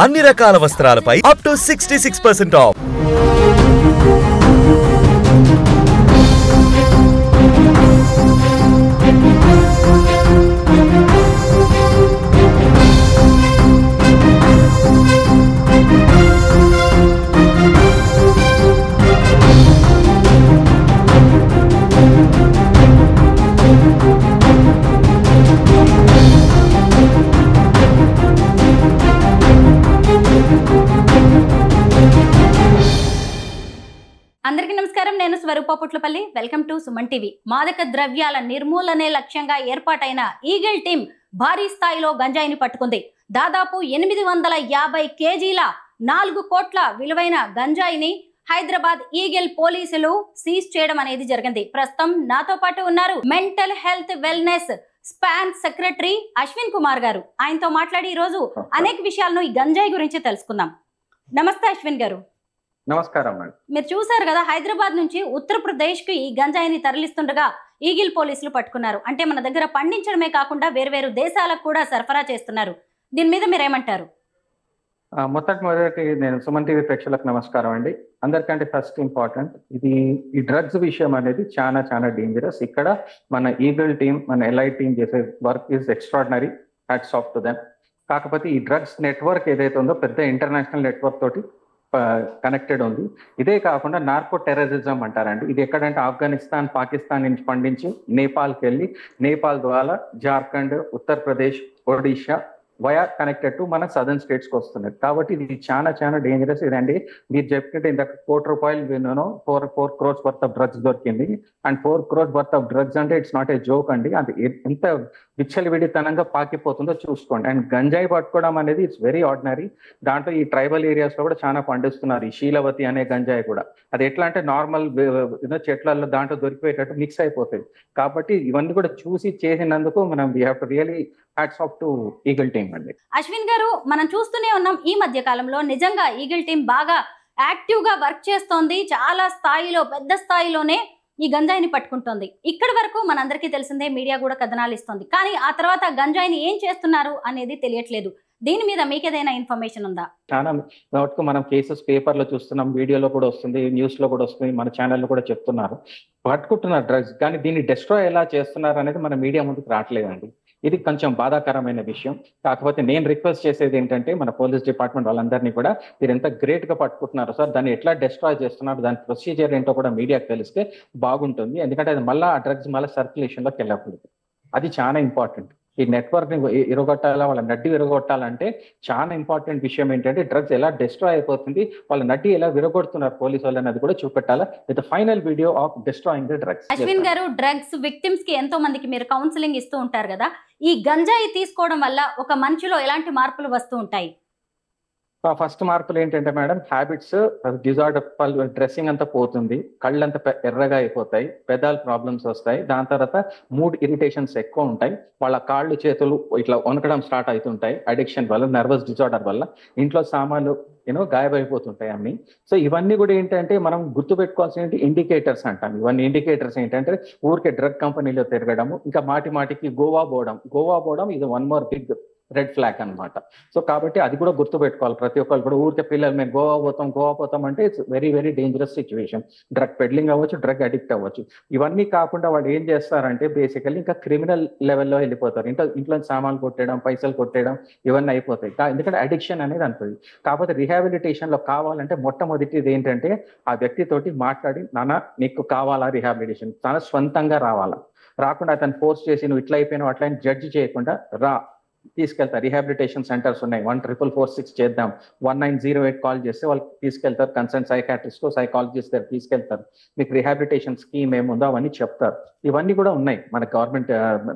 అన్ని రకాల వస్త్రాలపై up to 66% of. అందరికీ నమస్కారం. నేను Swaroopa Putlapalli. Welcome to Suman TV. మాదక ద్రవ్యాల నిర్మూలనే లక్ష్యంగా ఏర్పాటైన ఈగిల్ టీం భారీ స్థాయిలో గంజాయిని పట్టుకుంది. దాదాపు 850 కేజీల 4 కోట్ల విలువైన గంజాయిని హైదరాబాద్ ఈగిల్ పోలీసులు సీజ్ చేయడం అనేది జరిగింది. ప్రస్తుతం నాతో పాటు ఉన్నారు mental health wellness span secretary Ashwin Kumar గారు. ఆయనతో మాట్లాడి ఈ రోజు అనేక విషయాలను ఈ గంజాయి గురించి తెలుసుకుందాం. నమస్తే అశ్విన్ గారు. నమస్కారం అండి. మీరు చూసారు కదా, హైదరాబాద్ నుంచి ఉత్తరప్రదేశ్ కి ఈ గంజాయిని తరలిస్తుండగా ఈగిల్ పోలీసులు పట్టుకున్నారు. అంటే మన దగ్గర పండించడమే కాకుండా వేరు దేశాలకు కూడా సరఫరా చేస్తున్నారు. దీని మీద మీరేమంటారు? మొదటి నేను సుమన్ టీవీ ప్రేక్షకులకు నమస్కారం అండి. అందరికంటే ఫస్ట్ ఇంపార్టెంట్, ఈ డ్రగ్స్ విషయం అనేది చాలా డేంజరస్. ఇక్కడ మన ఈగిల్ టీమ్, మన ఎల్ఐ టీమ్ చేసే work is extraordinary. Hats off to them. కాకపోతే ఈ డ్రగ్స్ నెట్వర్క్ ఏదైతే ఉందో పెద్ద ఇంటర్నేషనల్ నెట్వర్క్ తోటి కనెక్టెడ్ ఉంది. ఇదే కాకుండా నార్కో టెర్రరిజం అంటారండి. ఇది ఎక్కడంటే ఆఫ్ఘనిస్తాన్, పాకిస్తాన్ నుంచి పండించి నేపాల్కి వెళ్ళి నేపాల్ ద్వారా Jharkhand, Uttar Pradesh, Odisha via connected to మన సదర్న్ స్టేట్స్కి వస్తున్నది. కాబట్టి ఇది చాలా డేంజరస్. ఇదండి మీరు చెప్పినట్టు ఇంత ₹1 విన్నాను, 4 crores వర్త్ ఆఫ్ డ్రగ్స్ దొరికింది. And 4 crores worth of drugs అంటే ఇట్స్ నాట్ ఏ జోక్ అండి. అది ఎంత విచ్చలవిడితనంగా పాకిపోతుందో చూసుకోండి. అండ్ గంజాయి పట్టుకోవడం అనేది ఇట్స్ వెరీ ఆర్డినరీ. దాంట్లో ఈ ట్రైబల్ ఏరియాస్ లో కూడా చాలా పండిస్తున్నారు. ఈ శీలవతి అనే గంజాయి కూడా అది ఎట్లా అంటే నార్మల్ చెట్లలో దాంట్లో దొరికిపోయేటట్టు మిక్స్ అయిపోతుంది. కాబట్టి ఇవన్నీ కూడా చూసి చేసినందుకు మనం we have to really hats off to eagle team అండి. అశ్విన్ గారు, మనం చూస్తూనే ఉన్నాం ఈ మధ్య కాలంలో నిజంగా ఈగిల్ టీం బాగా యాక్టివ్ గా వర్క్ చేస్తోంది. చాలా స్థాయిలో, పెద్ద స్థాయిలోనే ఈ గంజాయిని పట్టుకుంటోంది. ఇక్కడి వరకు మనందరికీ తెలిసిందే, మీడియా కూడా కథనాలు ఇస్తుంది. కానీ ఆ తర్వాత గంజాయిని ఏం చేస్తున్నారు అనేది తెలియట్లేదు. దీని మీద మీకేదైనా ఇన్ఫర్మేషన్ ఉందా? చాలా మటుకు మనం కేసెస్ పేపర్ లో చూస్తున్నాం, వీడియోలో కూడా వస్తుంది, న్యూస్ లో కూడా వస్తుంది, మన ఛానల్లో కూడా చెప్తున్నారు. పట్టుకుంటున్నారు డ్రగ్స్, కానీ దీన్ని డిస్ట్రాయ్ ఎలా చేస్తున్నారు అనేది మన మీడియా ముందుకు రావట్లేదండి. ఇది కొంచెం బాధాకరమైన విషయం. కాకపోతే నేను రిక్వెస్ట్ చేసేది ఏంటంటే మన పోలీస్ డిపార్ట్మెంట్ వాళ్ళందరినీ కూడా, మీరు ఎంత గ్రేట్ గా పట్టుకుంటున్నారు సార్, దాన్ని ఎట్లా డిస్ట్రాయ్ చేస్తున్నారు, దాని ప్రొసీజర్ ఏంటో కూడా మీడియాకి తెలిస్తే బాగుంటుంది. ఎందుకంటే అది మళ్ళీ ఆ డ్రగ్స్ మళ్ళీ సర్క్యులేషన్ లోకి వెళ్ళకూడదు. అది చాలా ఇంపార్టెంట్. ఈ నెట్వర్క్ ని ఇరగొట్టాలా, వాళ్ళ నడ్డి విరగొట్టాలంటే చాలా ఇంపార్టెంట్ విషయం ఏంటంటే డ్రగ్స్ ఎలా డిస్ట్రాయ్ అయిపోతుంది, వాళ్ళ నడ్డి ఎలా విరగొడుతున్నారు పోలీసు వాళ్ళు అనేది కూడా చూపెట్టాలా. With final video of destroying the drugs. Ashwin garu, drugs victims కి ఎంతో మందికి మీరు కౌన్సిలింగ్ ఇస్తూ ఉంటారు కదా, ఈ గంజాయి తీసుకోవడం వల్ల ఒక మనిషిలో ఎలాంటి మార్పులు వస్తూ ఉంటాయి? ఫస్ట్ మార్పులు ఏంటంటే మేడం, హ్యాబిట్స్ డిజార్డర్, డ్రెస్సింగ్ అంతా పోతుంది, కళ్ళంతా ఎర్రగా అయిపోతాయి, పెదాలు ప్రాబ్లమ్స్ వస్తాయి. దాని తర్వాత మూడ్ ఇరిటేషన్స్ ఎక్కువ ఉంటాయి, వాళ్ళ కాళ్ళు చేతులు ఇట్లా వణకడం స్టార్ట్ అవుతుంటాయి. అడిక్షన్ వల్ల, నర్వస్ డిజార్డర్ వల్ల ఇంట్లో సామాన్లు గాయమైపోతుంటాయి అన్ని. సో ఇవన్నీ కూడా ఏంటంటే మనం గుర్తుపెట్టుకోవాల్సిన ఇండికేటర్స్ అంటాం. ఇవన్నీ ఇండికేటర్స్ ఏంటంటే ఊరికే డ్రగ్ కంపెనీలో తిరగడము, ఇంకా మాటికి గోవా పోవడం ఇది one more big red flag అనమాట. సో కాబట్టి అది కూడా గుర్తుపెట్టుకోవాలి ప్రతి ఒక్కరు కూడా. ఊరికే పిల్లలు మేము గోవా పోతాం అంటే it's very dangerous situation. Drug peddling అవ్వచ్చు, డ్రగ్ అడిక్ట్ అవ్వచ్చు. ఇవన్నీ కాకుండా వాళ్ళు ఏం చేస్తారంటే బేసికల్లీ ఇంకా క్రిమినల్ లెవెల్లో వెళ్ళిపోతారు. ఇంట్లో సామాన్లు కొట్టేయడం, పైసలు కొట్టేయడం ఇవన్నీ అయిపోతాయి. ఎందుకంటే అడిక్షన్ అనేది అనుకుంది. కాకపోతే రిహాబిలిటేషన్ లో కావాలంటే మొట్టమొదటిది ఏంటంటే ఆ వ్యక్తితోటి మాట్లాడి, నాన్న నీకు కావాలా రిహాబిలిటేషన్, తన స్వంతంగా రాకుండా అతను ఫోర్స్ చేసి నువ్వు ఇట్లా అయిపోయినావు అట్లా జడ్జి చేయకుండా తీసుకెళ్తారు. రిహాబిలిటేషన్ సెంటర్స్ ఉన్నాయి, 14446 చేద్దాం, 1908 కాల్ చేస్తే వాళ్ళకి తీసుకెళ్తారు. కన్సర్న్ సైకాట్రిస్ట్, సైకాలజిస్ట్ దగ్గర తీసుకెళ్తారు. మీకు రిహాబిలిటేషన్ స్కీమ్ ఏముందో అవన్నీ చెప్తారు. ఇవన్నీ కూడా ఉన్నాయి మన గవర్నమెంట్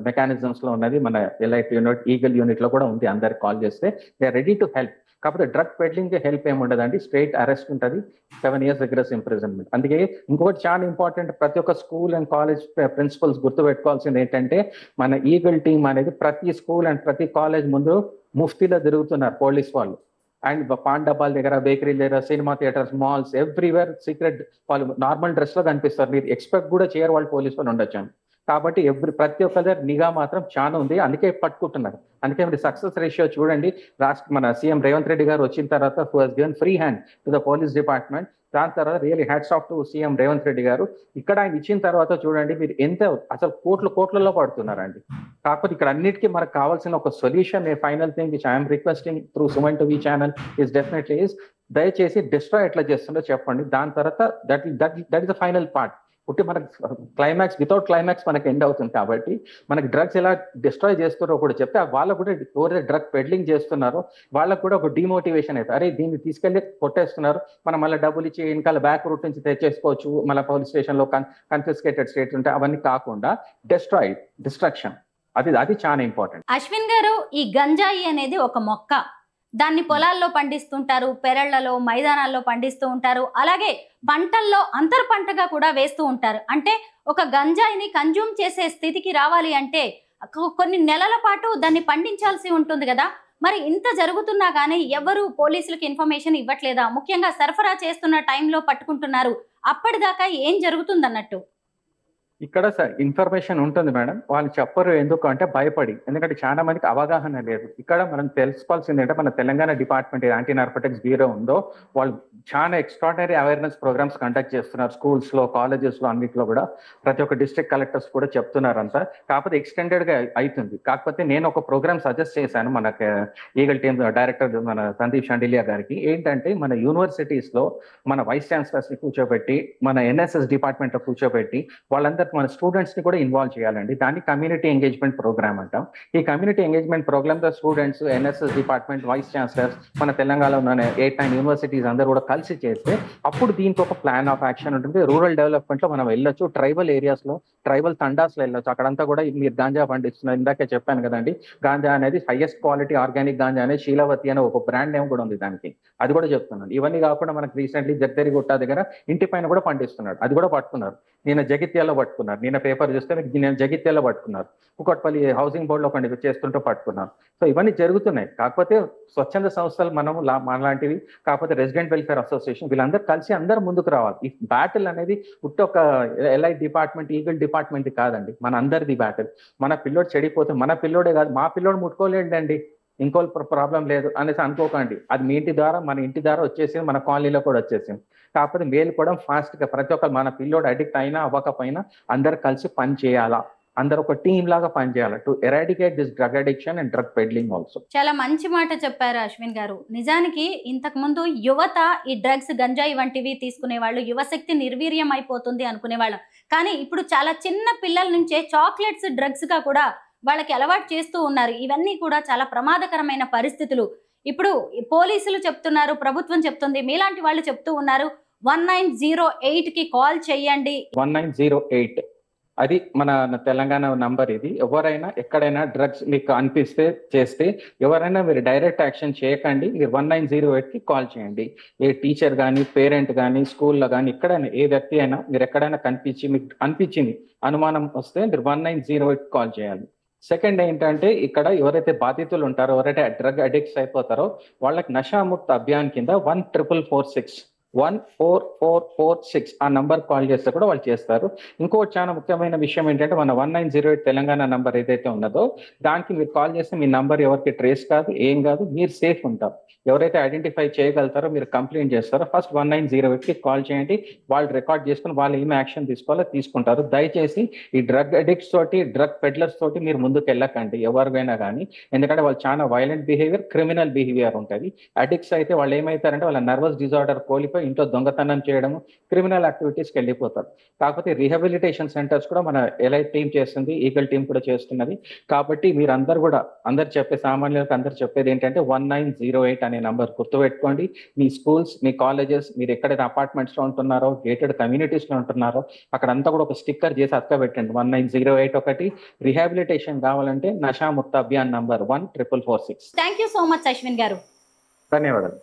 మెకానిజమ్స్ లో ఉన్నది, మన ఎల్ఐటి యూనిట్, ఈగల్ యూనిట్ లో కూడా ఉంది. అందరికి కాల్ చేస్తే they are ready to help. కాకపోతే డ్రగ్ పెడ్లింగ్ హెల్ప్ ఏముండదండి, స్ట్రైట్ అరెస్ట్ ఉంటుంది, 7 years రిగ్రెస్ ఇంప్రిజన్మెంట్. అందుకే ఇంకొకటి చాలా ఇంపార్టెంట్, ప్రతి ఒక్క స్కూల్ అండ్ కాలేజ్ ప్రిన్సిపల్స్ గుర్తుపెట్టుకోవాల్సింది ఏంటంటే మన ఈగల్ టీమ్ అనేది ప్రతి స్కూల్ అండ్ ప్రతి కాలేజ్ ముందు ముఫ్తీలో తిరుగుతున్నారు పోలీస్ వాళ్ళు. అండ్ పాన్ డబ్బాల దగ్గర, బేకరీ దగ్గర, cinema theatres, malls, everywhere secret వాళ్ళు నార్మల్ డ్రెస్ లో కనిపిస్తారు. మీరు ఎక్స్పెక్ట్ కూడా చేయరు వాళ్ళు పోలీసు వాళ్ళు ఉండొచ్చు. కాబట్టి ప్రతి ఒక్క దగ్గర నిఘా మాత్రం చాలా ఉంది, అందుకే పట్టుకుంటున్నారు. అందుకే మీరు సక్సెస్ రేషియో చూడండి. మన సీఎం రేవంత్ రెడ్డి గారు వచ్చిన తర్వాత who has given free hand to the police department. దాని తర్వాత really hats off to CM Revanth Reddy గారు. ఇక్కడ ఆయన ఇచ్చిన తర్వాత చూడండి మీరు ఎంత అసలు కోట్లలో పడుతున్నారండి. కాకపోతే ఇక్కడ అన్నిటికీ మనకు కావాల్సిన ఒక solution, final thing which I'm requesting through Suman TV channel is definitely is దయచేసి డిస్ట్రాయ్ ఎట్లా చేస్తుందో చెప్పండి. దాని తర్వాత that is the final part. పుట్టి మనకు క్లైమాక్స్, వితౌట్ క్లైమాక్స్ మనకు ఎండ్ అవుతుంది. కాబట్టి మనకి డ్రగ్స్ ఎలా డిస్ట్రాయ్ చేస్తున్నారో కూడా చెప్తే వాళ్ళకు కూడా ఎవరైతే డ్రగ్ పెడ్లింగ్ చేస్తున్నారో వాళ్ళకు కూడా ఒక డిమోటివేషన్ అవుతుంది. అరే దీన్ని తీసుకెళ్లి కొట్టేస్తున్నారు, మనం మళ్ళీ డబ్బులు ఇచ్చి వెనకాల బ్యాక్ రూట్ నుంచి తెచ్చేసుకోవచ్చు, మళ్ళీ పోలీస్ స్టేషన్ లో కన్ఫిస్కేటెడ్ స్టేట్స్ ఉంటాయి, అవన్నీ కాకుండా డిస్ట్రక్షన్ అది చాలా ఇంపార్టెంట్. అశ్విన్ గారు, ఈ గంజాయి అనేది ఒక మొక్క, దాన్ని పొలాల్లో పండిస్తుంటారు, పెరళ్లలో, మైదానాల్లో పండిస్తూ ఉంటారు, అలాగే పంటల్లో అంతర్ పంటగా కూడా వేస్తూ ఉంటారు. అంటే ఒక గంజాయిని కన్జ్యూమ్ చేసే స్థితికి రావాలి అంటే కొన్ని నెలల పాటు దాన్ని పండించాల్సి ఉంటుంది కదా. మరి ఇంత జరుగుతున్నా కానీ ఎవరు పోలీసులకు ఇన్ఫర్మేషన్ ఇవ్వట్లేదా? ముఖ్యంగా సరఫరా చేస్తున్న టైంలో పట్టుకుంటున్నారు, అప్పటిదాకా ఏం జరుగుతుంది అన్నట్టు? ఇక్కడ ఇన్ఫర్మేషన్ ఉంటుంది మేడం, వాళ్ళు చెప్పరు. ఎందుకు అంటే భయపడి, ఎందుకంటే చాలా మందికి అవగాహన లేదు. ఇక్కడ మనం తెలుసుకోవాల్సింది ఏంటంటే మన Telangana department anti narcotics bureau ఉందో వాళ్ళు చాలా ఎక్స్ట్రాడినరీ అవేర్నెస్ ప్రోగ్రామ్స్ కండక్ట్ చేస్తున్నారు. స్కూల్స్ లో, కాలేజెస్ లో, అన్నింటిలో కూడా ప్రతి ఒక్క డిస్ట్రిక్ట్ కలెక్టర్స్ కూడా చెప్తున్నారు అంతా. కాకపోతే ఎక్స్టెండెడ్ గా అవుతుంది. కాకపోతే నేను ఒక ప్రోగ్రామ్ సజెస్ట్ చేశాను మనకి ఈగల్ టీమ్ డైరెక్టర్ మన సందీప్ షాండిలియా గారికి. ఏంటంటే మన యూనివర్సిటీస్ లో మన వైస్ ఛాన్సలర్స్ ని కూర్చోబెట్టి, మన ఎన్ఎస్ఎస్ డిపార్ట్మెంట్ లో కూర్చోబెట్టి వాళ్ళందరికీ మన స్టూడెంట్స్ ని కూడా ఇన్వాల్వ్ చేయాలండి. దాన్ని కమ్యూనిటీ ఎంగేజ్మెంట్ ప్రోగ్రామ్ అంటాం. ఈ కమ్యూనిటీ ఎంగేజ్మెంట్ ప్రోగ్రామ్ తో students, NSS department, vice chancellors, మన తెలంగాణలో ఉన్న 8-9 యూనివర్సిటీస్ అందరూ కూడా కలిసి చేస్తే అప్పుడు దీనికి ఒక ప్లాన్ ఆఫ్ యాక్షన్ ఉంటుంది. రూరల్ డెవలప్మెంట్ లో మనం వెళ్ళొచ్చు, ట్రైబల్ ఏరియాస్ లో, ట్రైబల్ తండాస్ లో వెళ్ళొచ్చు. అక్కడంతా కూడా మీరు గాంజా పండిస్తున్నారు. ఇందాకే చెప్పాను కదండి, గాంజా అనేది హైయెస్ట్ క్వాలిటీ ఆర్గానిక్ గాంజా అనేది శీలావతి అనే ఒక బ్రాండ్ నేమ్ కూడా ఉంది దానికి, అది కూడా చెప్తున్నాను. ఇవన్నీ కాకుండా మనకు రీసెంట్లీ జగదరిగుట్ట దగ్గర ఇంటి పైన కూడా పండిస్తున్నాడు, అది కూడా పట్టుకున్నారు. నేను జగిత్యాల్లో పట్టుకున్నారు, నేను పేపర్ చూస్తే నేను జగిత్యాల్లో పట్టుకున్నారు, కుకట్పల్లి హౌసింగ్ బోర్డ్ లో ఒకటి చేస్తుంటూ పట్టుకున్నాను. సో ఇవన్నీ జరుగుతున్నాయి. కాకపోతే స్వచ్ఛంద సంస్థలు మనలాంటివి, కాకపోతే రెసిడెంట్ వెల్ఫేర్ అసోసియేషన్, వీళ్ళందరూ కలిసి అందరూ ముందుకు రావాలి. ఈ బ్యాటిల్ అనేది ఒక ఎల్ఐ డిపార్ట్మెంట్, ఈగల్ డిపార్ట్మెంట్ కాదండి, మన అందరిది బ్యాటిల్. మన పిల్లోడు చెడిపోతే మన పిల్లోడే కాదు, మా పిల్లోడు ముట్టుకోలేడండి, ఇంకో ప్రాబ్లం లేదు అనేసి అనుకోకండి. అది మీ ఇంటి ద్వారా, మన ఇంటి ద్వారా వచ్చేసింది, మన కాలనీలో కూడా వచ్చేసింది. కాకపోతే మేలుకోవడం ఫాస్ట్ గా ప్రతి ఒక్కరు, మన పిల్లోడు అడిక్ట్ అయినా అవ్వకపోయినా అందరు కలిసి పని చేయాలా, అందరు ఒక టీమ్ లాగా పనిచేయాలి to eradicate this drug addiction and drug peddling also. చాలా మంచి మాట చెప్పారు అశ్విన్ గారు. నిజానికి ఇంతకు ముందు యువత ఈ డ్రగ్స్, గంజాయి వంటివి తీసుకునే వాళ్ళు, యువశక్తి నిర్వీర్యం అయిపోతుంది అనుకునేవాళ్ళం. కానీ ఇప్పుడు చాలా చిన్న పిల్లల నుంచే చాక్లెట్స్ డ్రగ్స్ గా కూడా వాళ్ళకి అలవాటు చేస్తూ ఉన్నారు. ఇవన్నీ కూడా చాలా ప్రమాదకరమైన పరిస్థితులు. ఇప్పుడు పోలీసులు చెప్తున్నారు, ప్రభుత్వం చెప్తుంది, మీలాంటి వాళ్ళు చెప్తూ ఉన్నారు 1908 కి కాల్ చేయండి. 1908 అది మన తెలంగాణ నంబర్. ఇది ఎవరైనా ఎక్కడైనా డ్రగ్స్ మీకు అనిపిస్తే చేస్తే ఎవరైనా మీరు డైరెక్ట్ యాక్షన్ చేయకండి, మీరు 1908 కి కాల్ చేయండి. ఏ టీచర్ కానీ, పేరెంట్ కానీ, స్కూల్లో కానీ, ఎక్కడైనా ఏ వ్యక్తి అయినా మీరు ఎక్కడైనా మీకు అనిపించింది, అనుమానం వస్తే మీరు 1908 కాల్ చేయాలి. సెకండ్ ఏంటంటే ఇక్కడ ఎవరైతే బాధితులు ఉంటారో, ఎవరైతే డ్రగ్ అడిక్ట్స్ అయిపోతారో వాళ్ళకి నషాముక్త అభియాన్ కింద 14446 ఆ నంబర్ కాల్ చేస్తే కూడా వాళ్ళు చేస్తారు. ఇంకోటి చాలా ముఖ్యమైన విషయం ఏంటంటే మన 1908 తెలంగాణ నంబర్ ఏదైతే ఉన్నదో దానికి మీరు కాల్ చేస్తే మీ నంబర్ ఎవరికి ట్రేస్ కాదు, ఏం కాదు, మీరు సేఫ్ ఉంటారు. ఎవరైతే ఐడెంటిఫై చేయగలుగుతారో, మీరు కంప్లైంట్ చేస్తారో ఫస్ట్ 1908 కి కాల్ చేయండి. వాళ్ళు రికార్డ్ చేసుకుని వాళ్ళు ఏమి యాక్షన్ తీసుకోవాలో తీసుకుంటారు. దయచేసి ఈ డ్రగ్ అడిక్ట్స్ తోటి, డ్రగ్ పెడ్లర్స్ తోటి మీరు ముందుకు వెళ్ళకండి ఎవరికైనా కానీ. ఎందుకంటే వాళ్ళు చాలా వైలెంట్ బిహేవియర్, క్రిమినల్ బిహేవియర్ ఉంటుంది. అడిక్ట్స్ అయితే వాళ్ళు ఏమవుతారంటే వాళ్ళ నర్వస్ డిజార్డర్ కోల్పోయి ఇంట్లో దొంగతనం చేయడము, క్రిమినల్ యాక్టివిటీస్కి వెళ్ళిపోతారు. కాకపోతే రీహాబిలిటేషన్ సెంటర్స్ కూడా మన ఎలైట్ టీం చేస్తుంది, ఈగల్ టీం కూడా చేస్తున్నది. కాబట్టి మీరు అందరు కూడా, అందరు చెప్పే సామాన్యులకు అందరు చెప్పేది ఏంటంటే 1908 అనే నంబర్ గుర్తుపెట్టుకోండి. మీ స్కూల్స్, మీ కాలేజెస్, మీరు ఎక్కడైతే అపార్ట్మెంట్స్ లో ఉంటున్నారో, గేటెడ్ కమ్యూనిటీస్ లో ఉంటున్నారో అక్కడంతా కూడా ఒక స్టిక్కర్ చేసి అతకబెట్టండి 1908 ఒకటి. రిహాబిలిటేషన్ కావాలంటే నషాముక్త Abhiyan number 14446. Thank you so much Ashwin గారు. ధన్యవాదాలు.